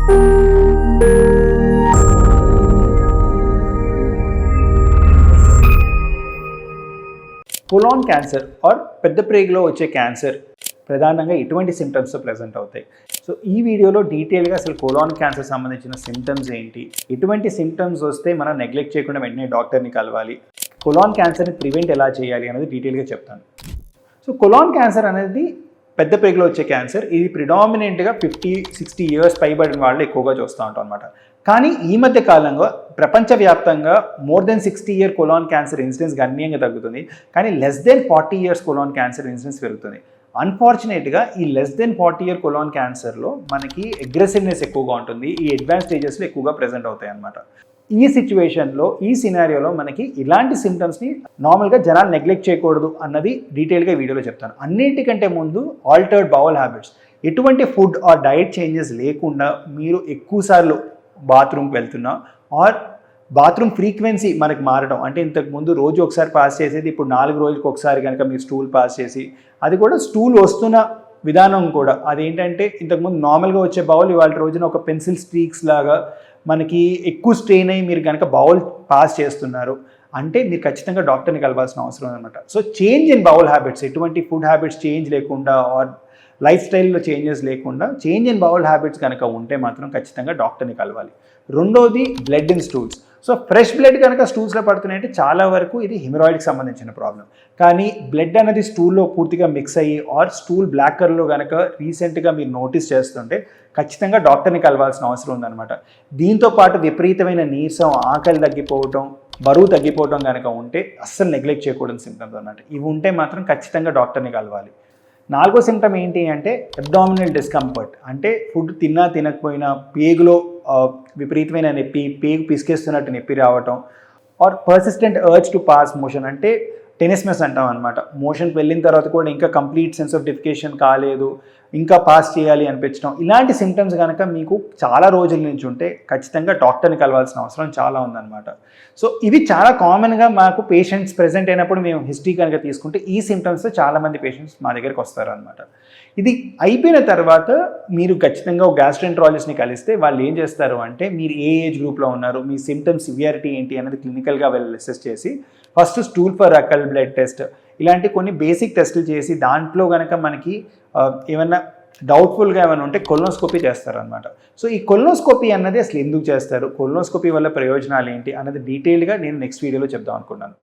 Colon cancer are పెద్ద ప్రేగులో వచ్చే cancer ప్రధానంగా ఎటువంటి సిమ్టమ్స్తో ప్రెజెంట్ అవుతాయి. సో ఈ వీడియోలో డీటెయిల్గా అసలు కొలాన్ క్యాన్సర్ సంబంధించిన సిమ్టమ్స్ ఏంటి, ఎటువంటి సిమ్టమ్స్ వస్తే మనం నెగ్లెక్ట్ చేయకుండా వెంటనే డాక్టర్ని కలవాలి, కొలాన్ క్యాన్సర్ని ప్రివెంట్ ఎలా చేయాలి అనేది డీటెయిల్గా చెప్తాను. సో కొలాన్ క్యాన్సర్ అనేది పెద్ద ప్రేగులో వచ్చే క్యాన్సర్. ఇది ప్రిడామినెంట్గా 50-60 ఇయర్స్ పైబడిన వాళ్ళు ఎక్కువగా చూస్తూ ఉంటాం అనమాట. కానీ ఈ మధ్య కాలంలో ప్రపంచవ్యాప్తంగా more than 60 year colon cancer incidence గణనీయంగా తగ్గుతుంది. కానీ less than 40 years colon cancer incidence పెరుగుతుంది. అన్ఫార్చునేట్గా ఈ లెస్ దెన్ 40 ఇయర్ కొలాన్ క్యాన్సర్లో మనకి అగ్రెసివ్నెస్ ఎక్కువగా ఉంటుంది. ఈ అడ్వాన్స్ స్టేజెస్లో ఎక్కువగా ప్రెజెంట్ అవుతాయి అన్నమాట. ఈ సిచ్యువేషన్లో, ఈ సినారియోలో మనకి ఇలాంటి సిమ్టమ్స్ని నార్మల్గా జనాలు నెగ్లెక్ట్ చేయకూడదు అన్నది డీటెయిల్గా వీడియోలో చెప్తాను. అన్నిటికంటే ముందు ఆల్టర్డ్ బౌల్ హ్యాబిట్స్. ఎటువంటి ఫుడ్ ఆర్ డైట్ చేంజెస్ లేకుండా మీరు ఎక్కువసార్లు బాత్రూమ్కి వెళ్తున్నా ఆర్ బాత్రూమ్ ఫ్రీక్వెన్సీ మనకి మారడం, అంటే ఇంతకుముందు రోజు ఒకసారి పాస్ చేసేది ఇప్పుడు 4 రోజులకు ఒకసారి కనుక మీరు స్టూల్ పాస్ చేసి, అది కూడా స్టూల్ వస్తున్న విధానం కూడా అదేంటంటే ఇంతకుముందు నార్మల్గా వచ్చే బౌల్ ఇవాళ రోజున ఒక పెన్సిల్ స్ట్రీక్స్ లాగా మనకి ఎక్కువ స్ట్రెయిన్ అయ్యి మీరు కనుక బౌల్ పాస్ చేస్తున్నారు అంటే మీరు ఖచ్చితంగా డాక్టర్ని కలవాల్సిన అవసరం అనమాట. So change in bowl habits, ఎటువంటి ఫుడ్ హ్యాబిట్స్ చేంజ్ లేకుండా ఆర్ లైఫ్ స్టైల్లో చేంజెస్ లేకుండా చేంజ్ ఇన్ బౌల్ హ్యాబిట్స్ కనుక ఉంటే మాత్రం ఖచ్చితంగా డాక్టర్ని కలవాలి. రెండోది blood in stools. So fresh blood కనుక స్టూల్స్లో పడుతున్నాయంటే చాలా వరకు ఇది హిమరాయిడ్కి సంబంధించిన ప్రాబ్లం. కానీ బ్లడ్ అనేది స్టూల్లో పూర్తిగా మిక్స్ అయ్యి ఆర్ స్టూల్ బ్లాక్ కలర్లో కనుక రీసెంట్గా మీరు నోటీస్ చేస్తుంటే ఖచ్చితంగా డాక్టర్ని కలవాల్సిన అవసరం ఉందన్నమాట. దీంతో పాటు విపరీతమైన నీరసం, ఆకలి తగ్గిపోవటం, బరువు తగ్గిపోవటం కనుక ఉంటే అస్సలు నెగ్లెక్ట్ చేయకూడని సిమ్టమ్స్ అన్నమాట. ఇవి ఉంటే మాత్రం ఖచ్చితంగా డాక్టర్ని కలవాలి. 4వ సిమ్టమ్ ఏంటి అంటే అబ్డామినల్ డిస్కంఫర్ట్. అంటే ఫుడ్ తిన్నా తినకపోయినా పేగులో విపరీతమైన నొప్పి, పేగు పిసికేస్తున్నట్టు నొప్పి రావటం or persistent urge to pass motion. అంటే టెనిస్మెస్ అంటాం అనమాట. మోషన్కి వెళ్ళిన తర్వాత కూడా ఇంకా కంప్లీట్ సెన్స్ ఆఫ్ డెఫికేషన్ కాలేదు, ఇంకా పాస్ చేయాలి అనిపించడం. ఇలాంటి సిమ్టమ్స్ కనుక మీకు చాలా రోజుల నుంచి ఉంటే ఖచ్చితంగా డాక్టర్ని కలవాల్సిన అవసరం చాలా ఉందన్నమాట. సో ఇవి చాలా కామన్గా మాకు పేషెంట్స్ ప్రెజెంట్ అయినప్పుడు మేము హిస్టరీ కనుక తీసుకుంటే ఈ సిమ్టమ్స్తో చాలామంది పేషెంట్స్ మా దగ్గరికి వస్తారు అనమాట. ఇది అయిపోయిన తర్వాత మీరు ఖచ్చితంగా ఒక గ్యాస్ట్రెంట్రాలజిస్ట్ని కలిస్తే వాళ్ళు ఏం చేస్తారు అంటే మీరు ఏ ఏజ్ గ్రూప్లో ఉన్నారు, మీ సిమ్టమ్స్ సివియారిటీ ఏంటి అనేది క్లినికల్గా వాళ్ళు అసెస్ చేసి ఫస్ట్ స్టూల్ ఫర్ రకల్ బ్లడ్ టెస్ట్ ఇలాంటి కొన్ని బేసిక్ టెస్టులు చేసి దాంట్లో కనుక మనకి ఏమన్నా డౌట్ఫుల్గా ఏమైనా ఉంటే కొలనోస్కోపీ చేస్తారనమాట. సో ఈ కొలనోస్కోపీ అన్నది అసలు ఎందుకు చేస్తారు, కొలనోస్కోపీ వల్ల ప్రయోజనాలు ఏంటి అన్నది డీటెయిల్గా నేను నెక్స్ట్ వీడియోలో చెప్దాం అనుకున్నాను.